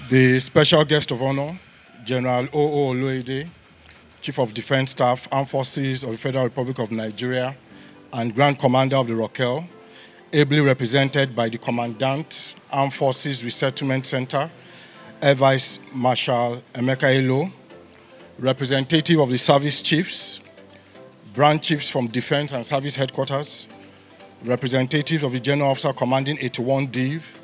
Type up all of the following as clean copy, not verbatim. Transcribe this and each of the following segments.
The special guest of honor, General O.O. Oloyede, Chief of Defense Staff, Armed Forces of the Federal Republic of Nigeria, and Grand Commander of the Rokel, ably represented by the Commandant, Armed Forces Resettlement Center, Air Vice Marshal Emeka Elo, representative of the Service Chiefs, Branch Chiefs from Defense and Service Headquarters, representatives of the General Officer Commanding 81 DIV,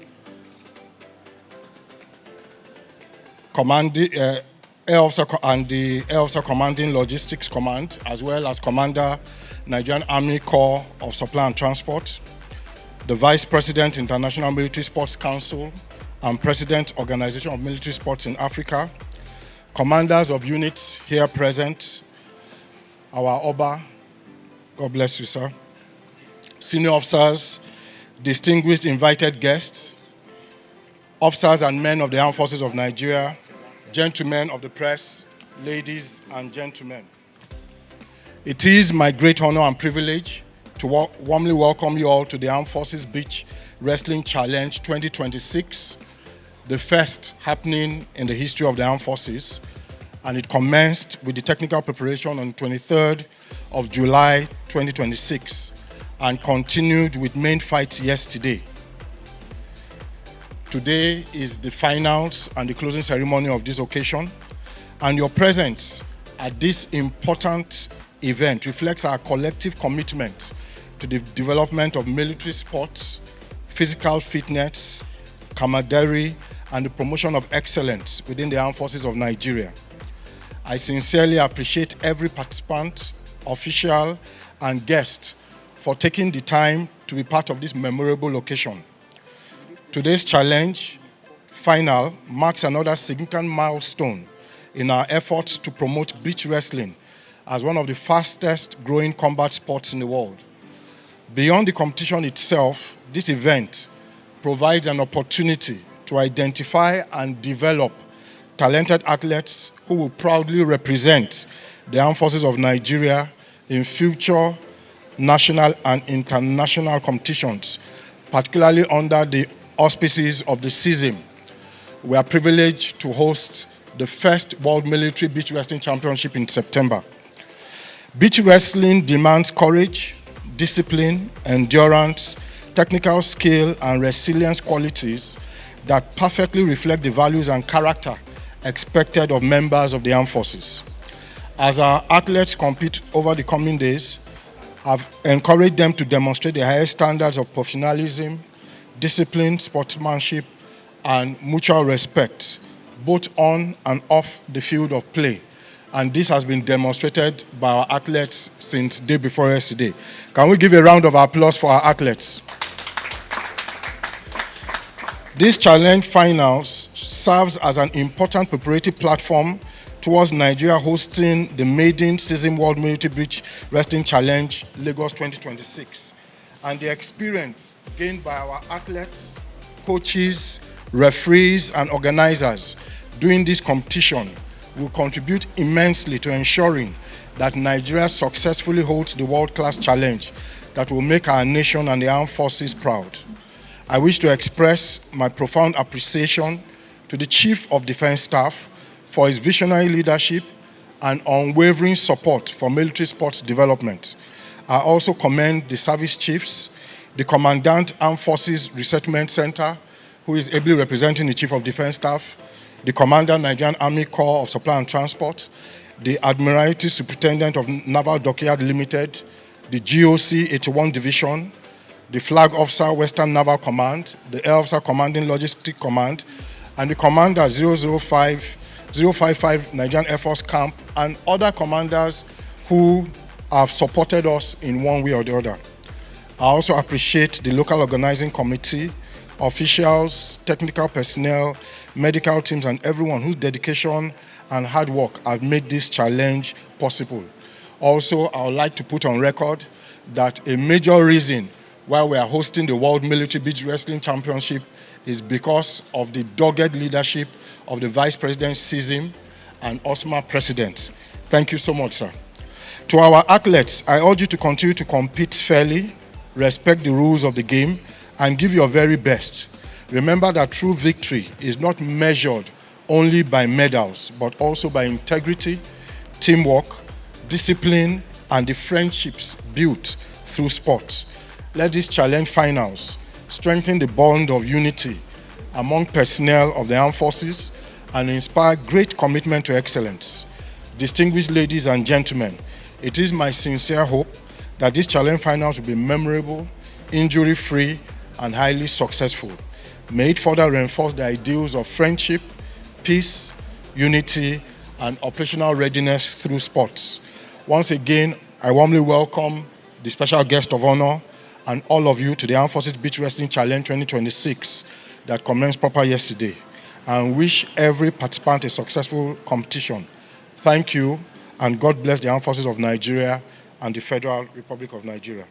Air Officer and the Air Officer Commanding Logistics Command, as well as Commander, Nigerian Army Corps of Supply and Transport, the Vice President, International Military Sports Council, and President, Organization of Military Sports in Africa, commanders of units here present, our Oba, God bless you, sir, senior officers, distinguished invited guests, officers and men of the Armed Forces of Nigeria, gentlemen of the press, ladies and gentlemen. It is my great honor and privilege to warmly welcome you all to the Armed Forces Beach Wrestling Challenge 2026, the first happening in the history of the Armed Forces, and it commenced with the technical preparation on 23rd of July 2026 and continued with main fights yesterday. Today is the finals and the closing ceremony of this occasion, and your presence at this important event reflects our collective commitment to the development of military sports, physical fitness, camaraderie, and the promotion of excellence within the Armed Forces of Nigeria. I sincerely appreciate every participant, official, and guest for taking the time to be part of this memorable occasion. Today's challenge final marks another significant milestone in our efforts to promote beach wrestling as one of the fastest growing combat sports in the world. Beyond the competition itself, this event provides an opportunity to identify and develop talented athletes who will proudly represent the Armed Forces of Nigeria in future national and international competitions, particularly under the auspices of the CISM. We are privileged to host the first World Military Beach Wrestling Championship in September. Beach wrestling demands courage, discipline, endurance, technical skill, and resilience qualities that perfectly reflect the values and character expected of members of the armed forces. As our athletes compete over the coming days, I've encouraged them to demonstrate the highest standards of professionalism, discipline, sportsmanship, and mutual respect, both on and off the field of play. And this has been demonstrated by our athletes since day before yesterday. Can we give a round of applause for our athletes? This challenge finals serves as an important preparatory platform towards Nigeria hosting the maiden CISM World Military Beach Wrestling Challenge Lagos 2026. And the experience gained by our athletes, coaches, referees, and organizers during this competition will contribute immensely to ensuring that Nigeria successfully holds the world-class challenge that will make our nation and the armed forces proud. I wish to express my profound appreciation to the Chief of Defense Staff for his visionary leadership and unwavering support for military sports development. I also commend the Service Chiefs, the Commandant Armed Forces Resettlement Center, who is ably representing the Chief of Defense Staff, the Commander, Nigerian Army Corps of Supply and Transport, the Admiralty Superintendent of Naval Dockyard Limited, the GOC 81 Division, the Flag Officer, Western Naval Command, the Air Officer Commanding Logistics Command, and the Commander 055 Nigerian Air Force Camp, and other commanders who have supported us in one way or the other. I also appreciate the local organizing committee, officials, technical personnel, medical teams, and everyone whose dedication and hard work have made this challenge possible. Also, I would like to put on record that a major reason why we are hosting the World Military Beach Wrestling Championship is because of the dogged leadership of the Vice President CISM and OSMA President. Thank you so much, sir. To our athletes, I urge you to continue to compete fairly, respect the rules of the game, and give your very best. Remember that true victory is not measured only by medals, but also by integrity, teamwork, discipline, and the friendships built through sports. Let these challenge finals strengthen the bond of unity among personnel of the armed forces and inspire great commitment to excellence. Distinguished ladies and gentlemen, it is my sincere hope that these challenge finals will be memorable, injury-free, and highly successful. May it further reinforce the ideals of friendship, peace, unity, and operational readiness through sports. Once again, I warmly welcome the special guest of honor and all of you to the Armed Forces Beach Wrestling Challenge 2026 that commenced proper yesterday, and wish every participant a successful competition. Thank you, and God bless the Armed Forces of Nigeria and the Federal Republic of Nigeria.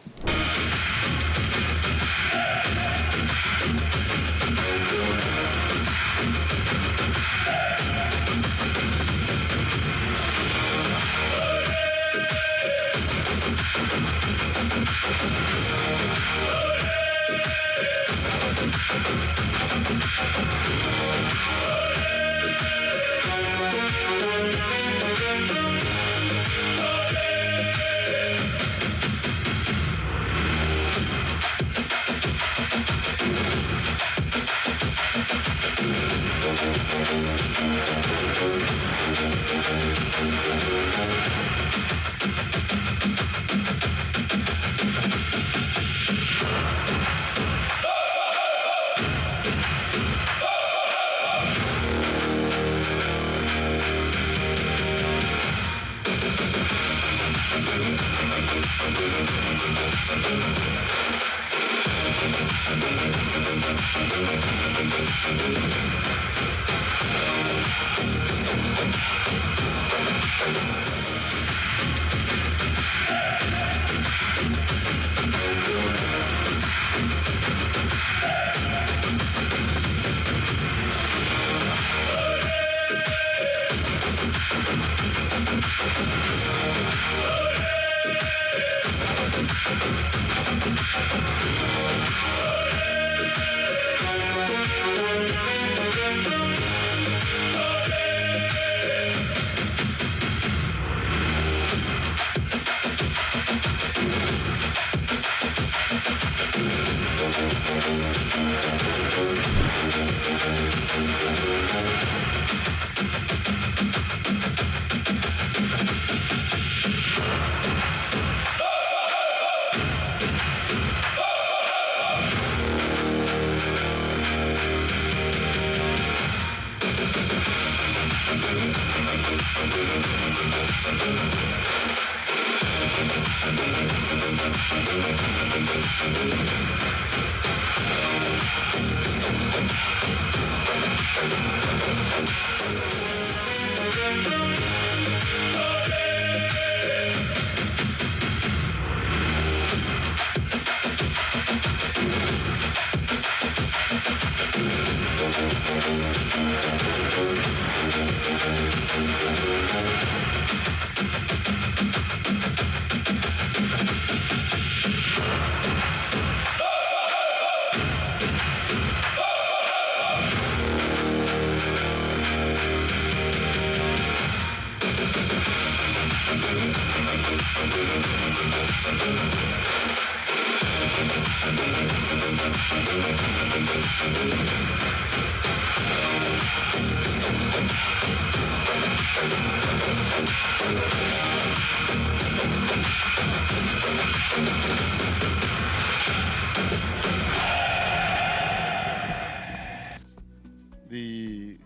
The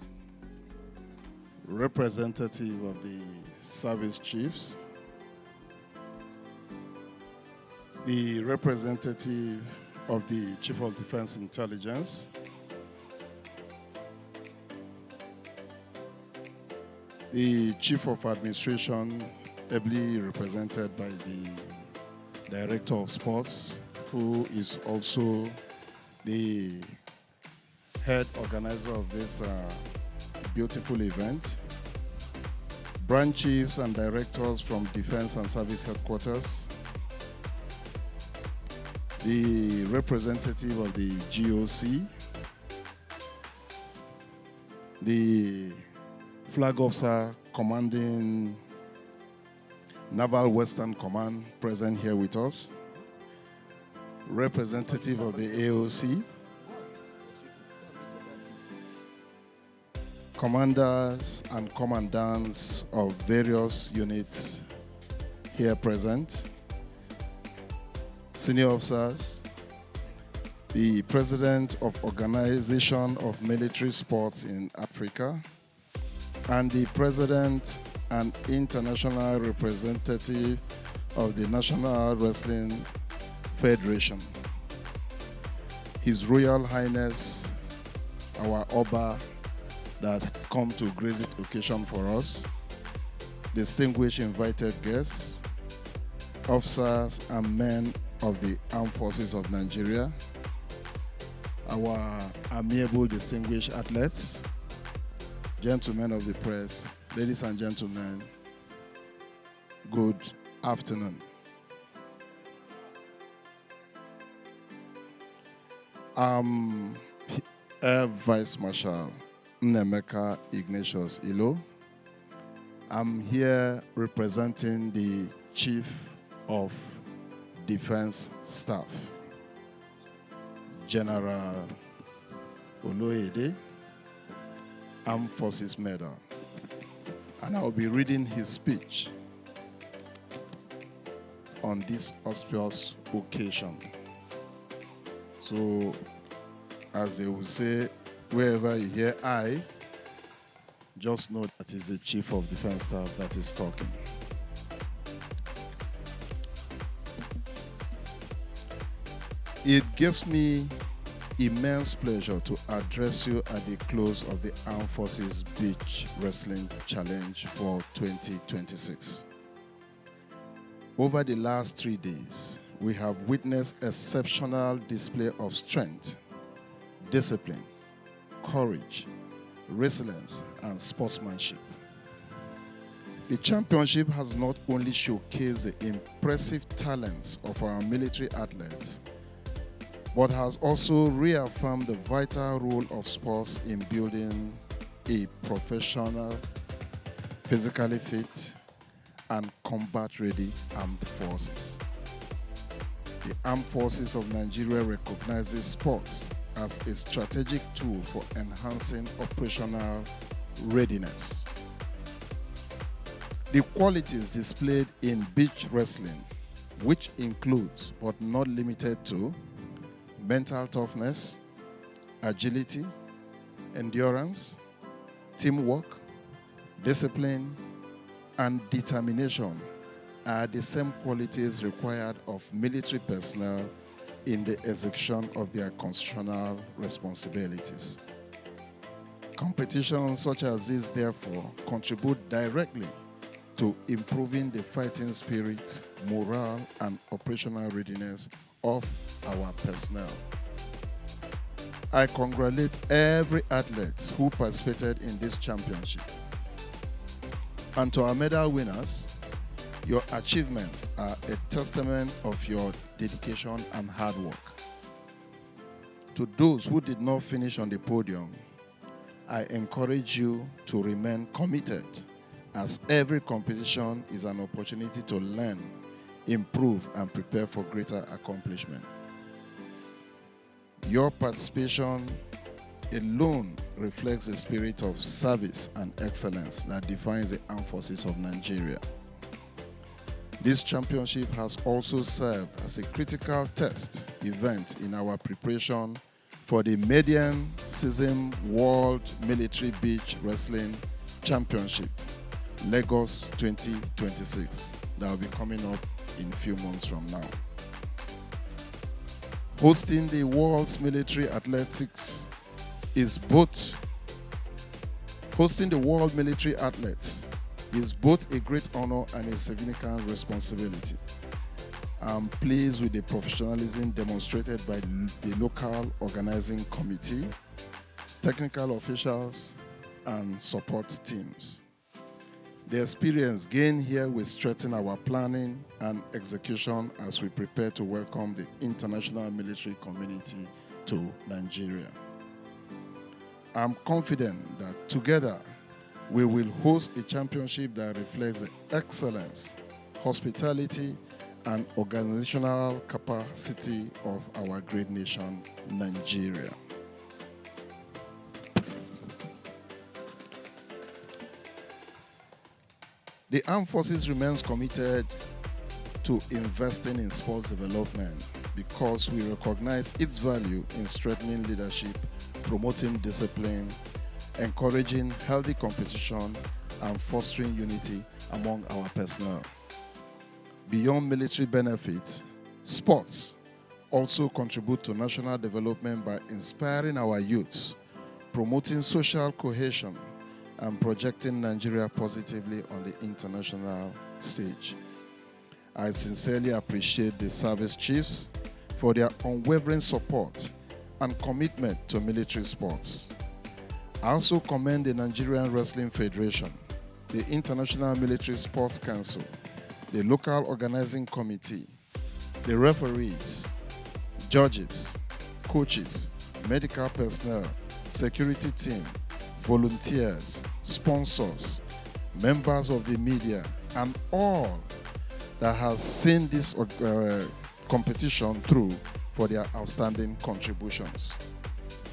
representative of the service chiefs, the representative of the Chief of Defense Intelligence, the Chief of Administration, ably represented by the Director of Sports, who is also the head organizer of this beautiful event, branch chiefs and directors from Defense and Service Headquarters, the representative of the GOC, the flag officer commanding Naval Western Command present here with us, representative of the AOC, commanders and commandants of various units here present, senior officers, the president of Organization of Military Sports in Africa, and the president and international representative of the National Wrestling Federation. His Royal Highness, our Oba, that had come to grace this occasion for us, distinguished invited guests, officers and men of the Armed Forces of Nigeria, our amiable distinguished athletes, gentlemen of the press, ladies and gentlemen, good afternoon. I'm Air Vice Marshal Nnemeka Ignatius Ilo. I'm here representing the Chief of Defense Staff, General Oloyede, Armed Forces Medal, and I'll be reading his speech on this auspicious occasion. So, as they will say, wherever you hear I, just know that it's the Chief of Defense Staff that is talking. It gives me immense pleasure to address you at the close of the Armed Forces Beach Wrestling Challenge for 2026. Over the last 3 days, we have witnessed exceptional display of strength, discipline, courage, resilience, and sportsmanship. The championship has not only showcased the impressive talents of our military athletes, but has also reaffirmed the vital role of sports in building a professional, physically fit, and combat-ready armed forces. The Armed Forces of Nigeria recognizes sports as a strategic tool for enhancing operational readiness. The qualities displayed in beach wrestling, which includes but not limited to mental toughness, agility, endurance, teamwork, discipline, and determination, are the same qualities required of military personnel in the execution of their constitutional responsibilities. Competitions such as this, therefore, contribute directly to improving the fighting spirit, morale, and operational readiness of our personnel. I congratulate every athlete who participated in this championship. And to our medal winners, your achievements are a testament of your dedication and hard work. To those who did not finish on the podium, I encourage you to remain committed, as every competition is an opportunity to learn, improve, and prepare for greater accomplishment. Your participation alone reflects the spirit of service and excellence that defines the Armed Forces of Nigeria. This championship has also served as a critical test event in our preparation for the maiden season World Military Beach Wrestling Championship, Lagos 2026, that will be coming up in a few months from now. Hosting the World's Military Athletics is both Hosting the World Military Athletes is both a great honor and a significant responsibility. I'm pleased with the professionalism demonstrated by the local organizing committee, technical officials, and support teams. The experience gained here will strengthen our planning and execution as we prepare to welcome the international military community to Nigeria. I'm confident that together we will host a championship that reflects the excellence, hospitality, and organizational capacity of our great nation, Nigeria. The Armed Forces remains committed to investing in sports development because we recognize its value in strengthening leadership, promoting discipline, encouraging healthy competition, and fostering unity among our personnel. Beyond military benefits, sports also contribute to national development by inspiring our youths, promoting social cohesion, and projecting Nigeria positively on the international stage. I sincerely appreciate the service chiefs for their unwavering support and commitment to military sports. I also commend the Nigerian Wrestling Federation, the International Military Sports Council, the local organizing committee, the referees, judges, coaches, medical personnel, security team, volunteers, sponsors, members of the media, and all that has seen this competition through for their outstanding contributions.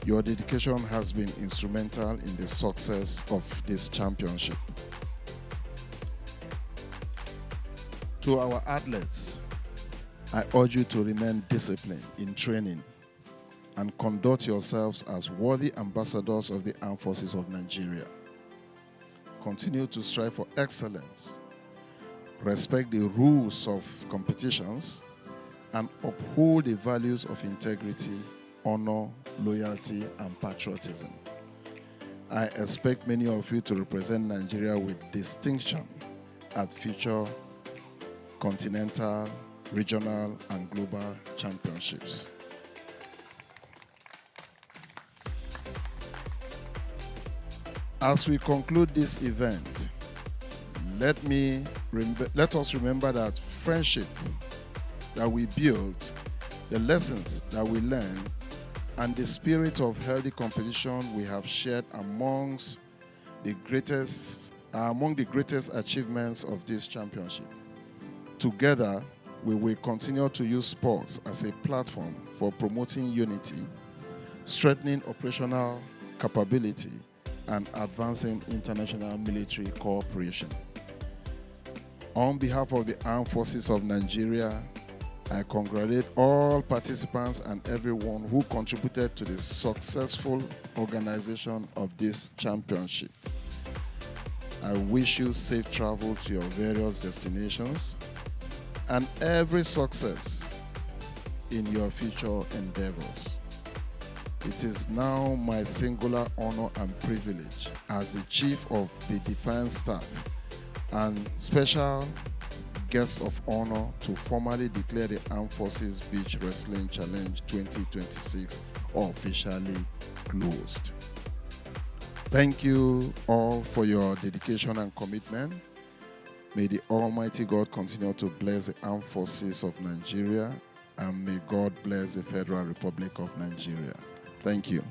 Your dedication has been instrumental in the success of this championship. To our athletes, I urge you to remain disciplined in training and conduct yourselves as worthy ambassadors of the Armed Forces of Nigeria. Continue to strive for excellence, respect the rules of competitions, and uphold the values of integrity, honor, loyalty, and patriotism. I expect many of you to represent Nigeria with distinction at future continental, regional, and global championships. As we conclude this event, let us remember that friendship that we built, the lessons that we learned, and the spirit of healthy competition we have shared among the greatest achievements of this championship. Together, we will continue to use sports as a platform for promoting unity, strengthening operational capability, and advancing international military cooperation. On behalf of the Armed Forces of Nigeria, I congratulate all participants and everyone who contributed to the successful organization of this championship. I wish you safe travel to your various destinations and every success in your future endeavors. It is now my singular honor and privilege as the Chief of the Defense Staff and Special Guest of Honor to formally declare the Armed Forces Beach Wrestling Challenge 2026 officially closed. Thank you all for your dedication and commitment. May the Almighty God continue to bless the Armed Forces of Nigeria, and may God bless the Federal Republic of Nigeria. Thank you.